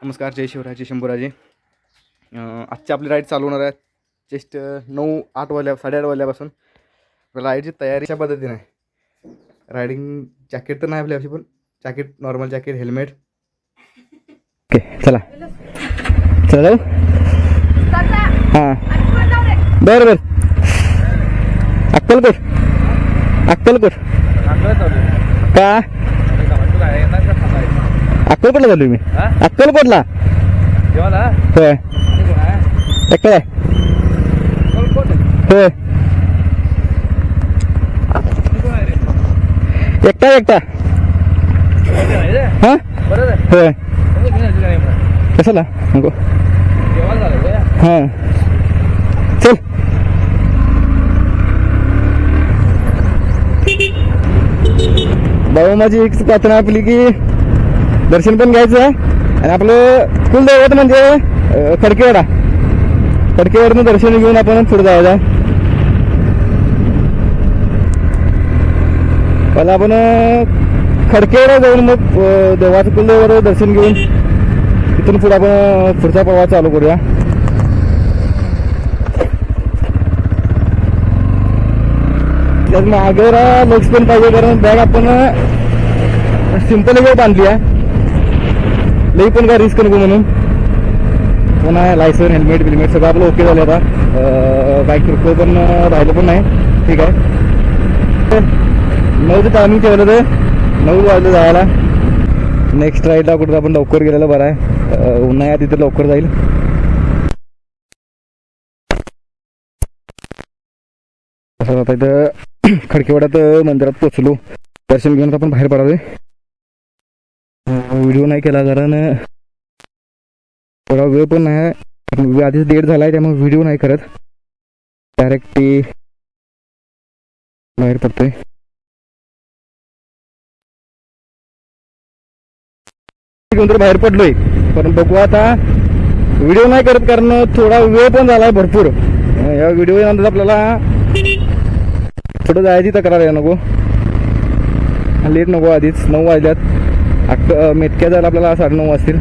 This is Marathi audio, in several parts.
नमस्कार, जय शिवराय, जय शंभूराजे. आजची आपली राईड चालू होणार आहे जस्ट 9-8 वाजल्या 8:30 वाजल्यापासून. राईडची तयारीच्या पद्धतीने आहे. रायडिंग जॅकेट तर नाही आपल्याशी, पण jacket, normal jacket, helmet. Okay, चला चला. हां, बरं बरं. अक्कलकोट का? अक्कलकोटला चालू मी. अक्कलकोटला होय. एकटा आहे होय. एकटा हां होय. कशाला नको. हां चल. भाऊ, माझी एक प्रार्थना आपली की दर्शन पण घ्यायचं आणि आपलं कुलदैवत म्हणजे खडकेवाडनं दर्शन घेऊन आपण पुढे जायचं. पहिला आपण खडकेवाडा जाऊन मग देवाचं कुलदैवत दर्शन घेऊन तिथून पुढे आपण पुढचा प्रवास चालू करूया. त्यात मागेरा लक्ष पण पाहिजे, कारण बॅग आपण सिंपल वेळ बांधली आहे. लई पण काय रिस्क नको म्हणून. पुन्हा लायसन, हेल्मेट बिल्मेट सगळं आपलं ओके झालं. आता बाईक किरकोळ पण राहिलं पण नाही. ठीक आहे. 9चं टायमिंग ठेवलं तर 9 वाजलं जायला. नेक्स्ट राईडला कुठं आपण लवकर गेलेलं बरं आहे. उन्हाळ्यात तिथं लवकर जाईल. असं आता इथं खडकेवाड्यात मंदिरात पोचलो. दर्शन घेऊन आपण बाहेर पडावे. व्हिडिओ नाही केला कारण थोडा वेळ पण नाही, आधीच लेट झालाय, त्यामुळे व्हिडिओ नाही करत. डायरेक्ट ते बाहेर पडतोय. बाहेर पडलोय, पण बघू आता. व्हिडिओ नाही करत कारण थोडा वेळ पण झालाय भरपूर. या व्हिडिओ नंतर आपल्याला थोडं जायची तक्रार आहे. नको लेट नको. आधीच 9 वाजल्यात. मेतक्या जायला आपल्याला 9:30 वाजतील.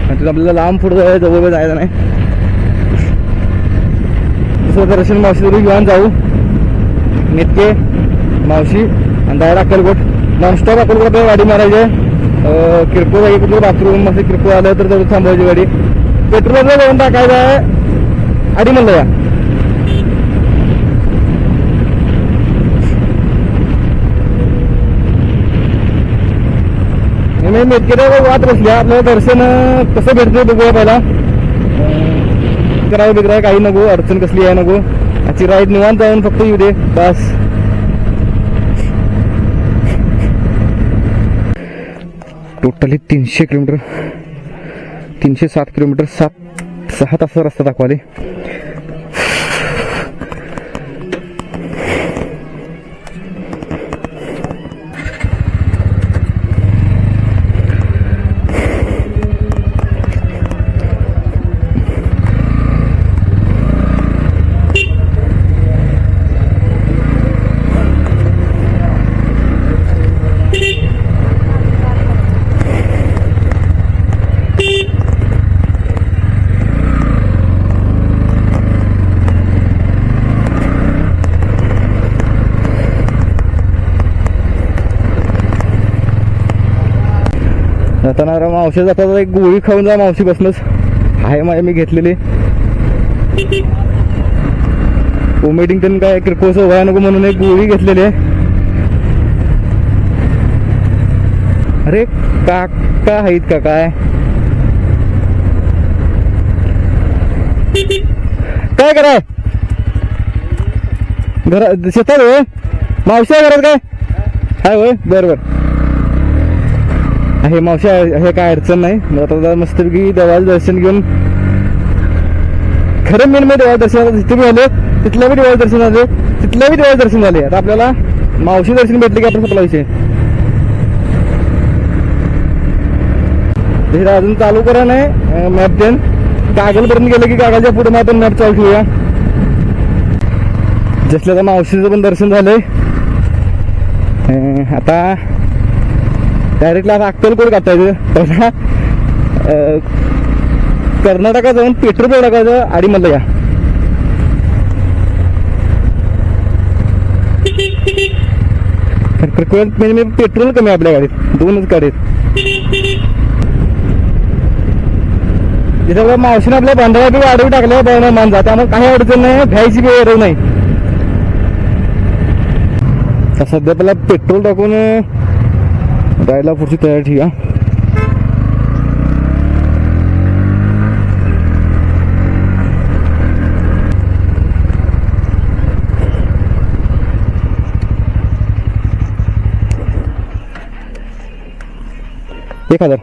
तिथं आपल्याला लांब पुढं जायचं, जवळ जायचं नाही. दुसरं दर्शन मावशी घेऊन जाऊ. मेतके, मावशी आणि डायरेक्ट अक्कलकोट. नॉनस्टॉप अक्कलकोट गाडी मारायची. किरकोळ जागी कुठलं बाथरूम असं किरकोळ आलं तर तेवढं थांबवायची गाडी. पेट्रोलला जाऊन टाकायचं आहे आधी म्हणलं या. मेतकेला वाट बसल्या. आपल्याला दर्शन कसं भेटतंय बघूया. पहिला करावं बिकराय काही नको, अडचण कसली आहे नको. आजची राईड निवांत जाऊन फक्त येऊ दे बस. टोटली 300 किलोमीटर, 307 किलोमीटर, 6 तासाचा रस्ता दाखवाले. जाताना मावशी जातात, एक गोळी खाऊन जा मावशी बसनच आहे माझ्या, मी घेतलेली. वॉमिटिंग पण काय किरकोळ व्हाय नको म्हणून एक गोळी घेतलेली आहे. अरे काका आहेत का काय? काय कराय घरात शेतात होय? मावशी घरात काय हाय होय? बरोबर आहे मावशी आहे, काय अडचण नाही. आता मस्तपैकी देवाचं दर्शन घेऊन, खरं मेन मी देवाचं दर्शन जिथे मी आलो तिथल्या बी देवाचं दर्शन झाले, तिथल्या बी देवाचं दर्शन झाले. आता आपल्याला मावशी दर्शन भेटले की आपण संपला विषय. अजून चालू करा नाही मॅप देऊन. कागलपर्यंत गेलं की कागलच्या पुढे मग आपण मॅप चालू ठेवूया. जसल्या मावशीचं पण दर्शन झालंय. आता डायरेक्टली आता अक्कलकोट काढतायचं पहिला कर्नाटकात जाऊन पेट्रोल टाकायचं आणि म्हणलं या म्हणजे पेट्रोल कमी आपल्या गाडीत 2च गाडीत तिथं मावशीने आपल्या भांडवला बी वाढवून टाकल्या बघणं मानजा त्यामुळे काही अडचण नाही भ्यायची बी गरज नाही सध्या पहिला पेट्रोल टाकून जायला पुढची तयारी ठीक आहे $1000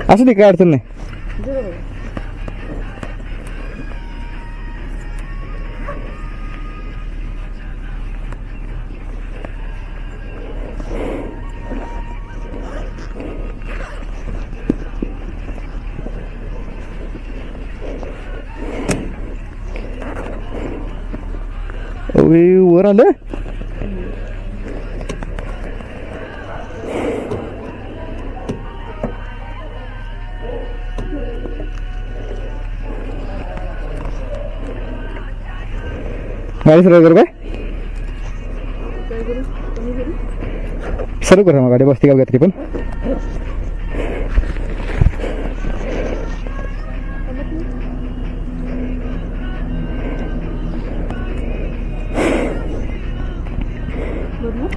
असं दे काय अडचण नाही वर आलं गाडी सर्व करू काय सर्व करा मग गाडी बसते का तरी पण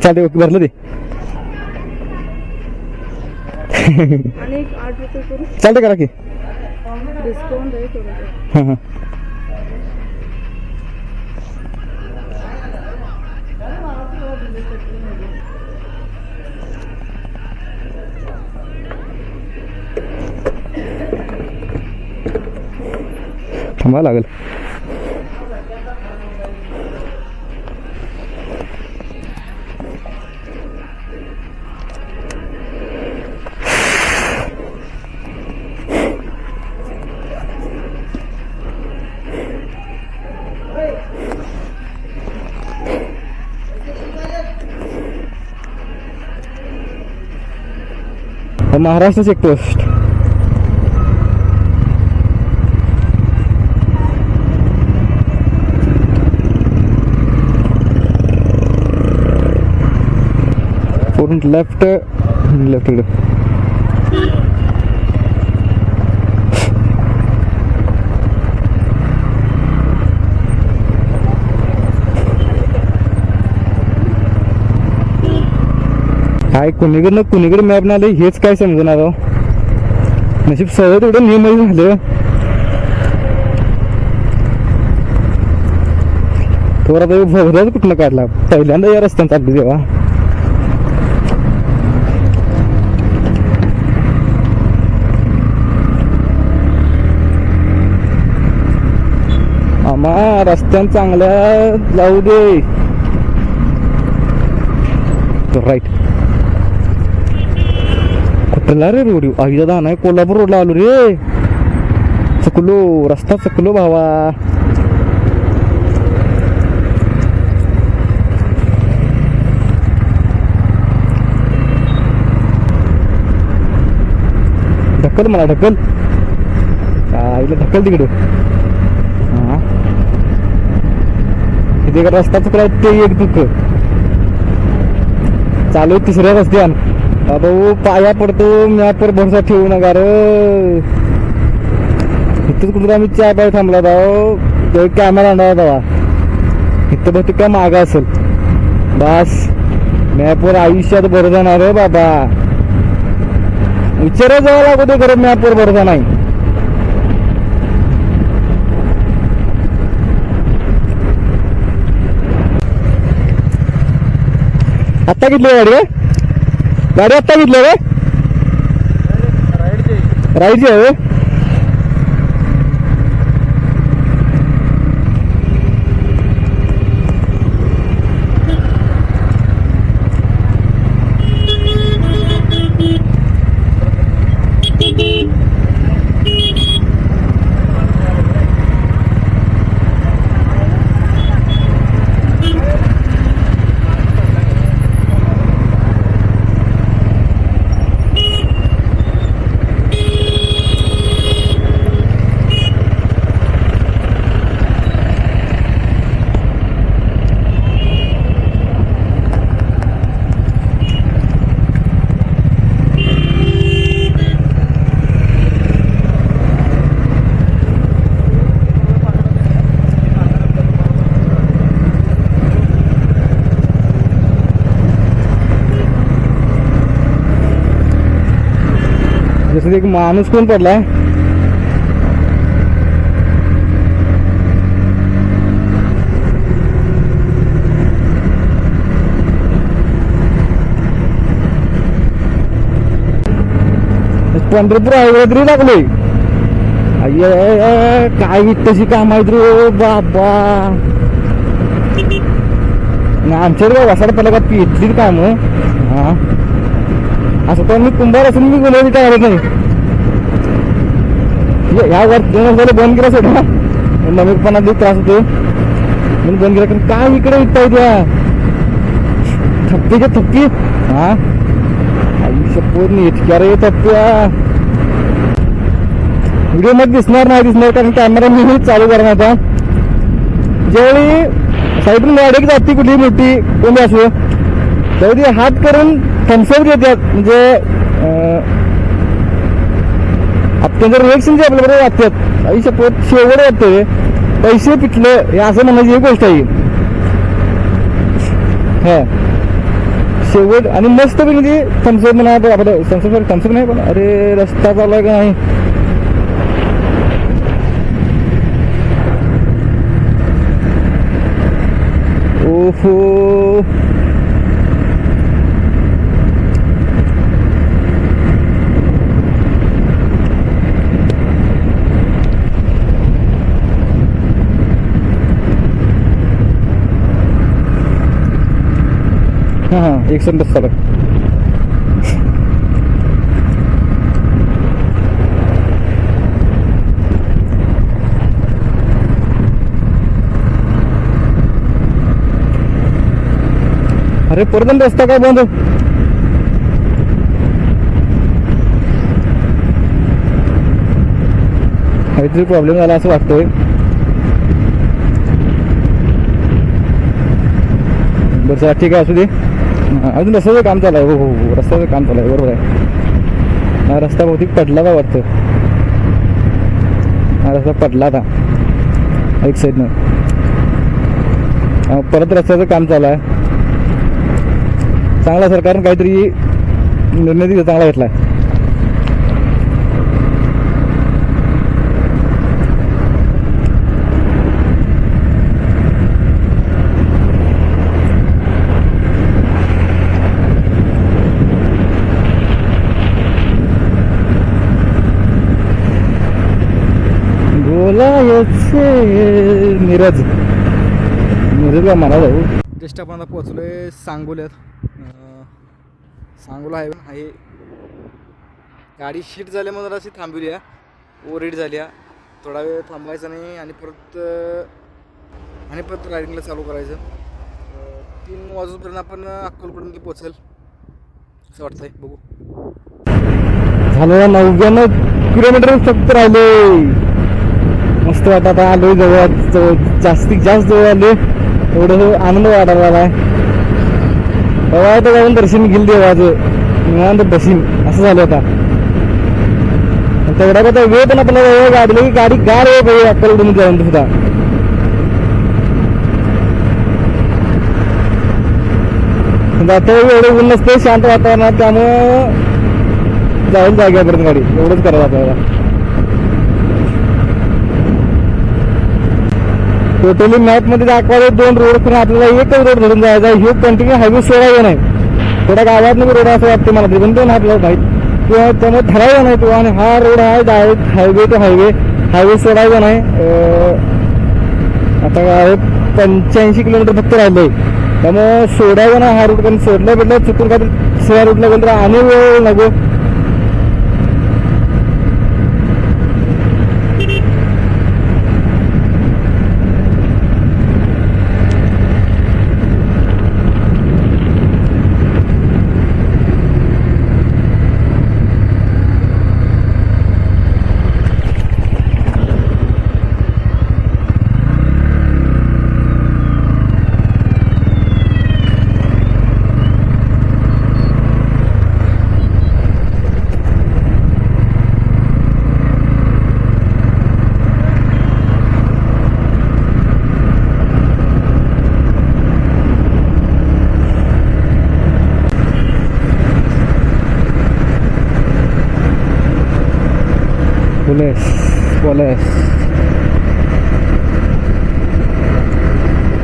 चालते भरलं ते चालते करा की हां हां थांबा लागेल महाराष्ट्र चेकपोस्ट फ्रंट लेफ्ट इकडे काय कुणीकडे मॅप नाही आले हेच काय समजणार नशीब सगळं तेवढं नियम झालं थोडा तरी भोगराच कुठनं काढला पहिल्यांदा या रस्त्यानं चालली तेव्हा आम्हा रस्त्यानं चांगल्या जाऊ दे राईट कुठला रे रोड आई दादा नाही कोल्हापूर रोडला आलो रे चुकलो रस्ता चुकलो भावा ढकल मला ढकल आईला ढकल तिकडे हा तिथे रस्ता चुकला ते एक दुःख चालू तिसऱ्या रस्त्यान भाऊ पाया पडतो मॅपवर भरोसा ठेवू नका रे इथंच कुठं आम्ही चहा पाय थांबला जाऊ कॅमेरा आणला जावा इथं बहुतेक काय मागा असेल बस मॅपवर आयुष्यात भरोसा नाही रे बाबा विचारा जावं लागतो खरं मॅपवर भरोसा नाही आत्ता घेतली गाडी आत्ता घेतली रे राईडची आहे जसं एक माणूस कोण पडलाय. पंढरपूर हायवे तरी लागले. अय्य काय तशी काम आहेत रे बाबा. आमच्याकडे वसाड पडला का इथली काम. हा असं तर मी कुंभार असून मी गुन्हे काय करत नाही. या वर 2 वर्षाला बंद केला सोडा. नवीनपणा त्रास होतो म्हणून बंद केला. कारण काय इकडे विकता द्या थप्पीच्या थप्पी. हा आयुष्य पूर्ण इतक्या रे थप्प्या. व्हिडिओ मध्ये दिसणार कारण कॅमेरा मी चालू करणार होता. ज्यावेळी साईडून गाडी जाती कुठली मोठी कोणी असो त्यावेळी हात करून थम्सअप देतात. म्हणजे त्यांचं रिएक्शन जे आपल्याबरोबर वाटतात आयुष्य शेवट वाटतंय पैसे पिटले हे असं म्हणायची एक गोष्ट आहे. हा शेवट आणि मस्त म्हणजे थम्सअप म्हणा आपलं थम्सअप नाही पण अरे रस्ता चालू का नाही. ओहो हा 110 चालू. अरे परत रस्ता काय बंद. काहीतरी प्रॉब्लेम झाला असं वाटतंय. बरं ठीक आहे असू दे. अजून रस्त्याचं काम चालू आहे. हो रस्त्याचं काम चालू आहे बरोबर आहे. हा रस्ता बहुतेक पडला का वाटतं. हा रस्ता पडला आता एक साईडनं. परत रस्त्याचं काम चालू आहे. चांगला सरकारनं काहीतरी निर्णय दिला चांगला घेतलाय. मिरजला मला जाऊ. जस्ट आपण आता पोहोचलोय सांगोल्यात. सांगोला आहे. गाडी शीट झाल्यामुळे जराशी थांबवली आहे. ओव्हर हीट झाली आहे. थोडा वेळ थांबायचा नाही आणि परत रायडिंगला चालू करायचं. 3 वाजूपर्यंत आपण अक्कलकोटमध्ये पोहोचेल असं वाटतंय. बघू. झालं 99 किलोमीटर फक्त राहिले. मस्त वाटत आलो जवळ जास्तीत जास्त जवळ आले. एवढं आनंद वाटायला लागलाय. तेव्हा तर जाऊन दर्शन घेईल देवाचं निवांत बसीन असं झालं आता. तेवढा का वेळ पण आपल्याला गाडीला गाडी गार वेळ पाहिजे अक्कलकोटमध्ये जाऊन सुद्धा. आता एवढं ऊन नसते शांत वातावरणात त्यामुळं जाऊन जाग्यापर्यंत गाडी एवढंच करावं आपल्याला. टोटली मॅप मध्ये दाखवायला 2 रोड करून आपल्याला एकच रोड धरून जायचा. हे कंटिन्यू हायवे सोडायचा नाही. थोड्या गावात नाही रोड असं वाटतं मला तरी पण तो आपल्याला माहीत किंवा त्यामुळे ठरायचा नाही तो. आणि हा रोड आहे डायरेक्ट हायवे टू हायवे सोडायचा नाही. आता काय 85 किलोमीटर फक्त राहिलंय त्यामुळे सोडायचा नाही हा रूट. कारण सोडला भेटला चुकून काय दुसऱ्या रूटला गेलं तर आणि वेळ नको. Police police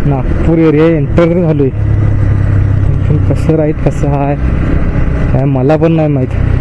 Nagpur area enter झालोय. पण कसं राहील कसं आहे काय मला पण नाही माहिती.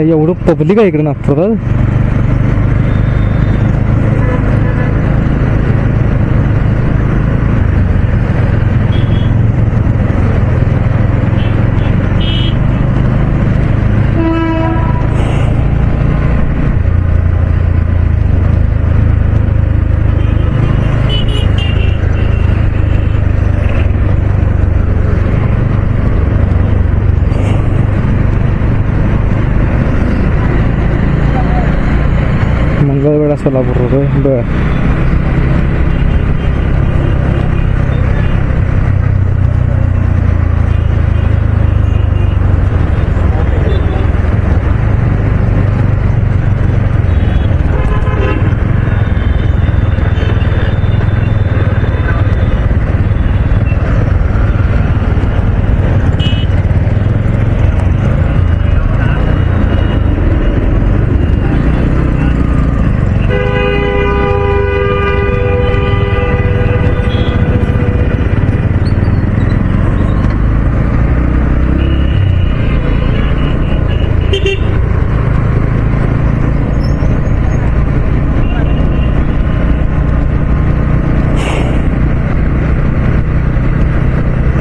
एवढं पब्लिक आहे इकडे नागपुरात. मंगळवेढा सोलापूर होतोय. बर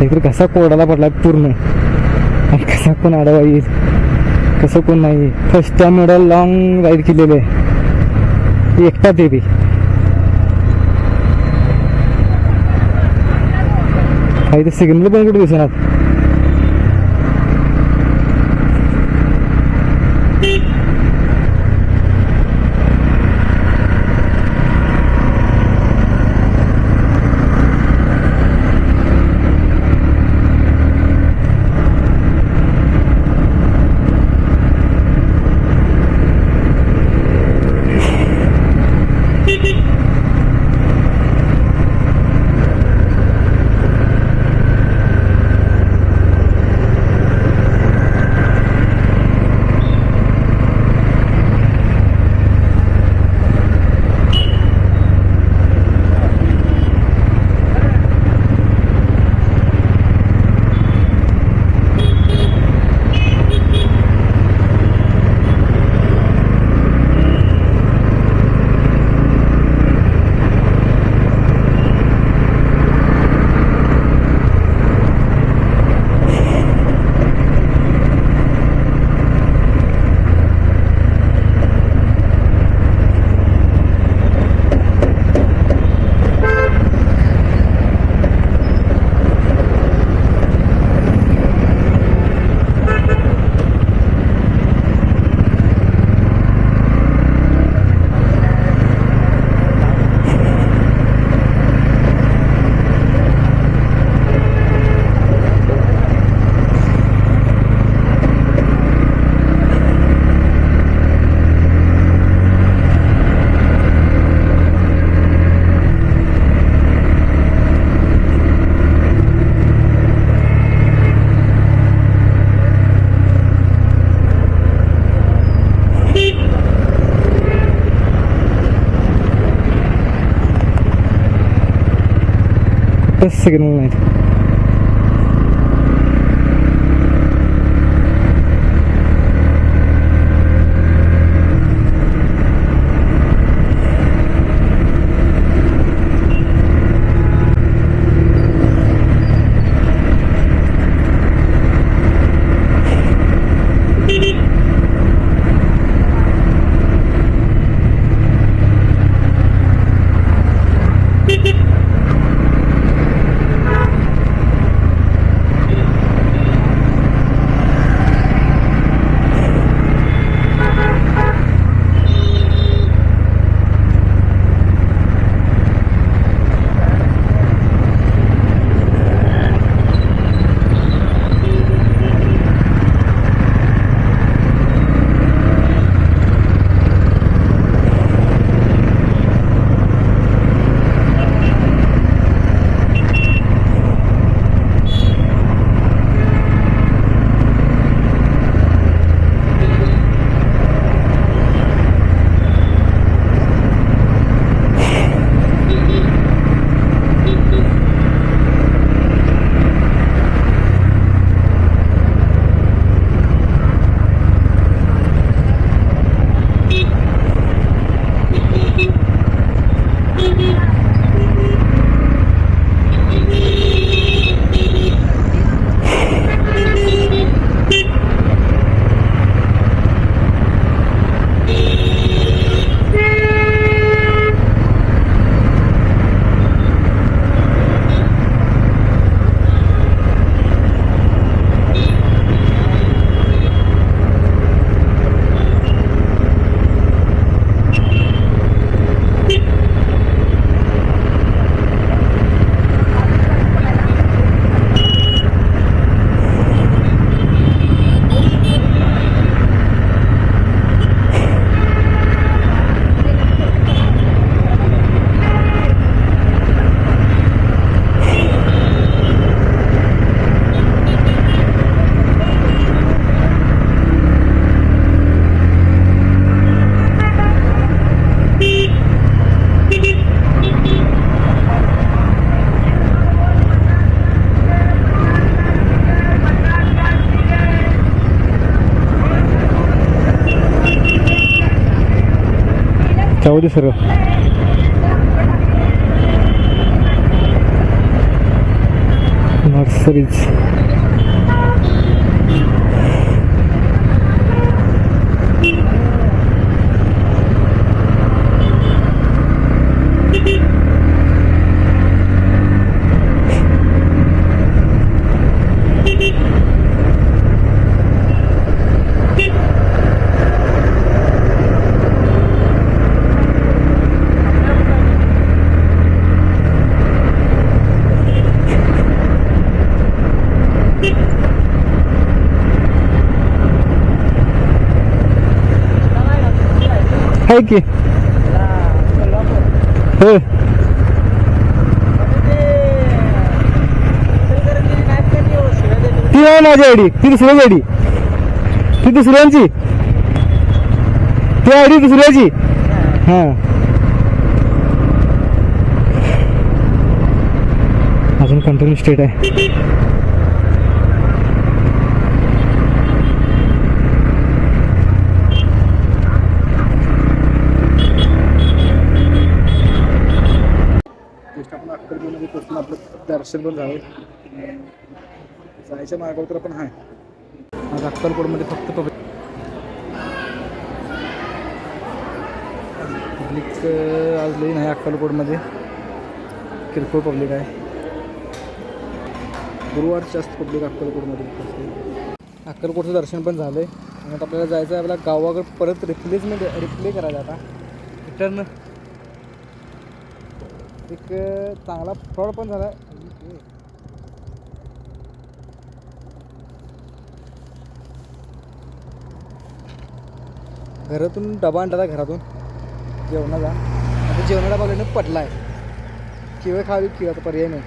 इकडे कसा कोरडाला पडला पूर्ण. आणि कसा कोण आडवा येईल कसं कोण नाही. फर्स्ट टाइम एवढं लॉंग राईड केलेलं आहे एकटा ते बी. काही ते सिग्नल पण कुठे दिसणार. सिग्नल नाही. जाऊ दे सर. नर्सरीज आहे की होय. ती आहे माझी आयडी, ती दुसऱ्याची आयडी, ती दुसऱ्यांची, ती आयडी दुसऱ्याची. हा अजून कंटिन्यू स्टेट आहे. आपण अक्कलकोटमध्ये पोहोचून आपलं दर्शन पण झालं. जायच्या मार्गावर तर आपण आहे. आज अक्कलकोटमध्ये फक्त पब्लिक आज लई नाही. अक्कलकोटमध्ये किरकोळ पब्लिक आहे. गुरुवार जास्त पब्लिक अक्कलकोटमध्ये. अक्कलकोटचं दर्शन पण झालं आहे. आणि आता आपल्याला जायचं आहे आपल्या गावाकडे परत रिप्ले करायचा. आता रिटर्न एक चांगला फ्रॉड पण झाला. घरातून डबा आणला घरातून जेवणाचा. आता जेवणाचा बघायला पडला आहे. किंवा खावी किंवा पर्याय नाही.